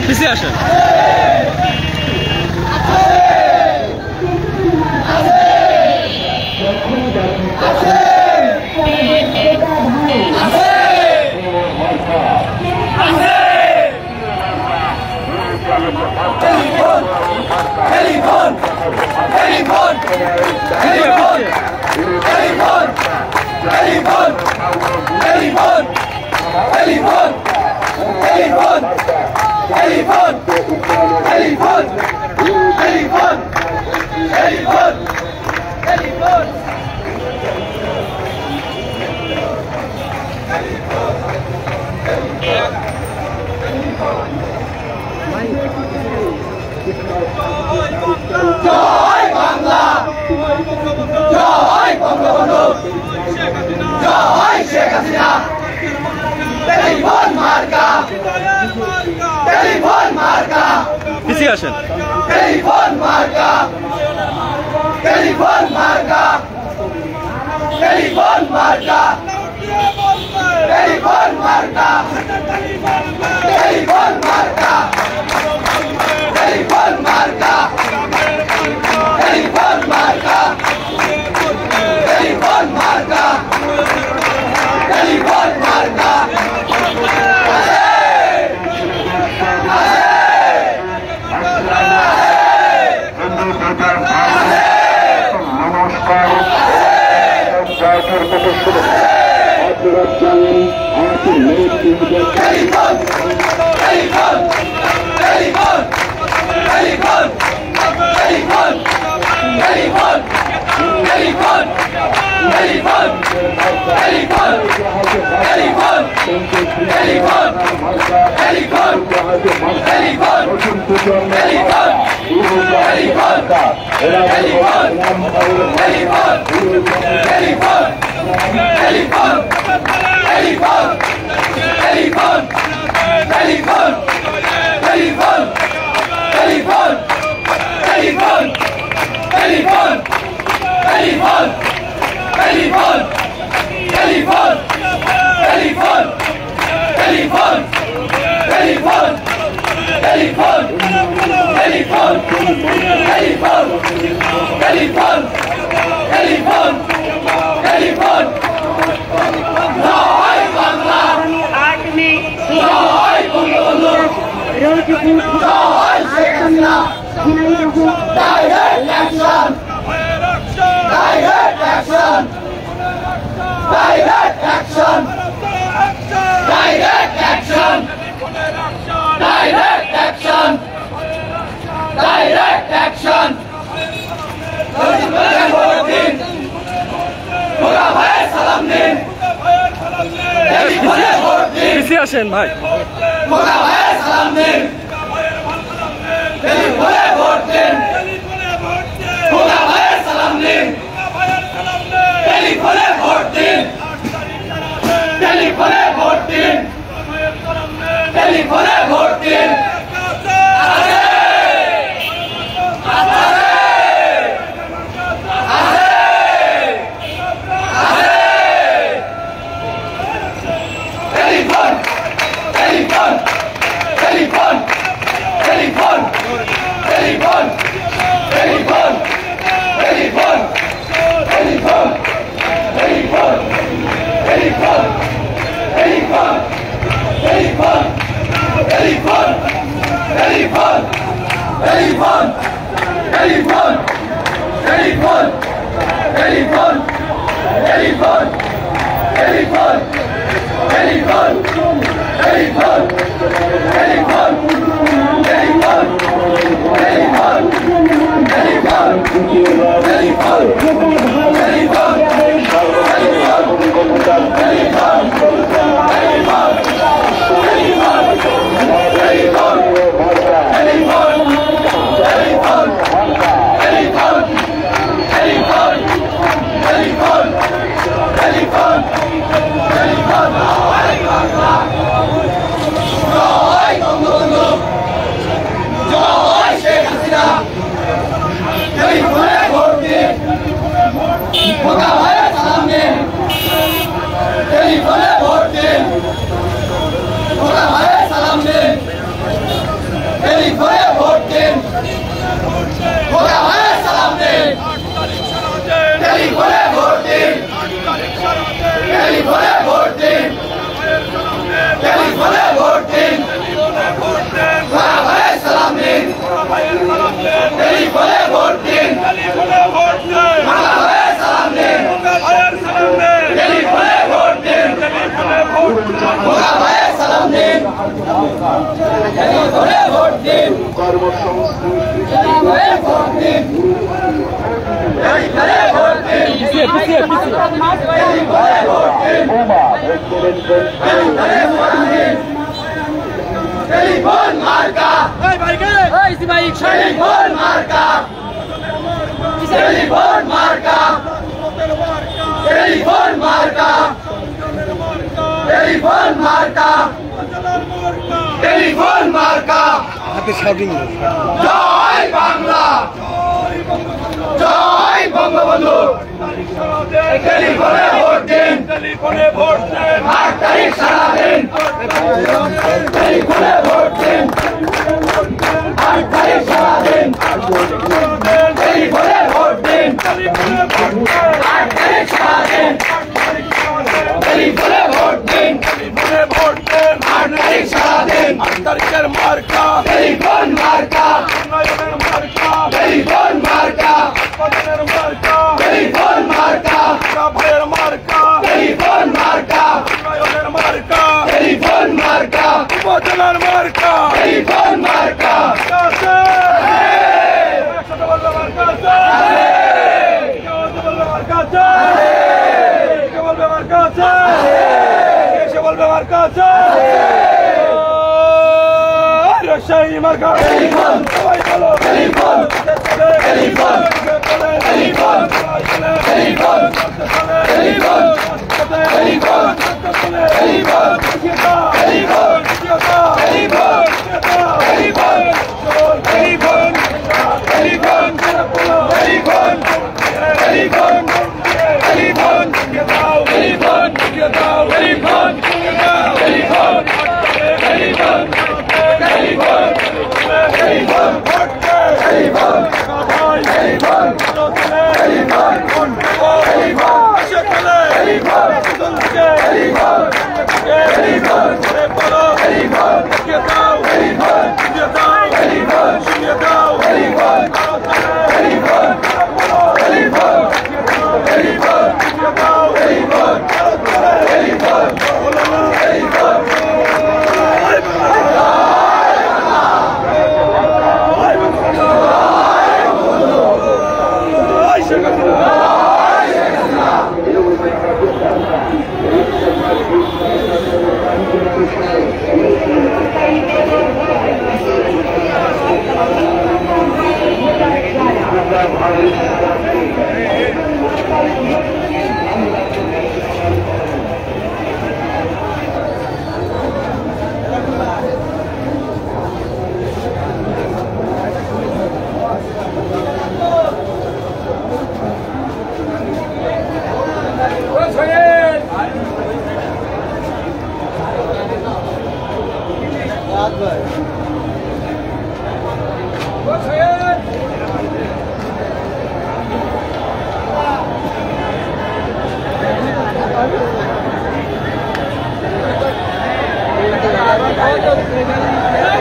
পিছিয়ে আসেন। জয় বাংলা, জয় বঙ্গবন্ধু, জয় শেখ হাসিনা। টেলিফোন মার্কা, টেলিফোন মার্কা, পিছিয়ে আসেন। টেলিফোন মার্কা, টেলিফোন মার্কা, টেলিফোন মার্কা, টেলিফোন মার্কা, টেলিফোন মার্কা, টেলিফোন মার্কা, টেলিফোন মার্কা, টেলিফোন মার্কা, টেলিফোন মার্কা। নমস্কার, আপনারা জানেন আমাদের telephone, telephone, telephone, telephone, telephone, telephone, telephone, telephone, telephone, telephone, telephone, telephone, telephone, telephone, Direct action! Direct action! Direct action! Direct action! Direct action! Direct action! ভোলা ভাইয়ের সালাম দিন, টেলিফোনে ভোট দিন। পিছিয়ে আসেন ভাই। ভোলা ভাইয়ের সালাম দিন, টেলিফোনে ভোট দিন। ভোলা ভাইয়ের সালাম দিন, টেলিফোনে ভোট দিন। টেলিফোনে ভোট দিন, টেলিফোনে ভোট দিন। টেলিফোনে ভোট দিন, টেলিফোনে ভোট দিন, বাংলা হয়ে সালাম দিন, বাংলা ভাইয়ের সালাম দিন, টেলিফোনে ভোট দিন, টেলিফোনে ভোট দিন, বাংলা ভাইয়ের সালাম দিন, টেলিফোনে ভোট দিন, কর্মসংস্কৃতি টেলিফোনে ভোট দিন, টেলিফোনে ভোট দিন, টেলিফোনে ভোট দিন, টেলিফোনে ভোট দিন, টেলিফোন মার্কা, টেলিফোন মার্কা, টেলিফোন মার্কা, টেলিফোন মার্কা, টেলিফোন মার্কা, টেলিফোন মার্কা, জয় বাংলা, জয় বঙ্গবন্ধু, টেলিফোনে ভোট দিন, টেলিফোনে ভোট দিন, 8 তারিখ সারা দিন, টেলিফোনে ভোট দিন, 8 তারিখ সারা দিন, টেলিফোনে ভোট দিন, 8 তারিখ সারা দিন, টেলিফোনে ভোট দিন, টেলিফোনে ভোট দিন, 8 তারিখ সারা দিন, 8 তারিখের মার্কা, টেলিফোন মার্কা, উন্নয়নের মার্কা, টেলিফোন মার্কা, পদের মার্কা, টেলিফোন মার্কা, ভাইয়ের মার্কা, টেলিফোন মার্কা, উন্নয়নের মার্কা, টেলিফোন মার্কা, উপজেলার মার্কা, টেলিফোন মার্কা, রাজশাহী মার্কা, টেলিফোন, সবাই বলো telephone, telephone, telephone, telephone, telephone, telephone, telephone, telephone, telephone, telephone, telephone, telephone, telephone, telephone, দাও টেলিফোন, দাও telephone, telephone, telephone, telephone, telephone, vote দে, টেলিফোন, ভাই টেলিফোন, টেলিফোন, ভোট দেবো, টেলিফোন, এসে খেলে, টেলিফোন, চলছে, টেলিফোন, টেলিফোন, রে বলো, টেলিফোন, দিয়ে দাও, টেলিফোন, দিয়ে দাও, টেলিফোন, শুনিয়ে দাও, টেলিফোন, টেলিফোন, বলো, টেলিফোন, টেলিফোন, দিয়ে দাও, টেলিফোন, টেলিফোন, বলো না, টেলিফোন, Gracias.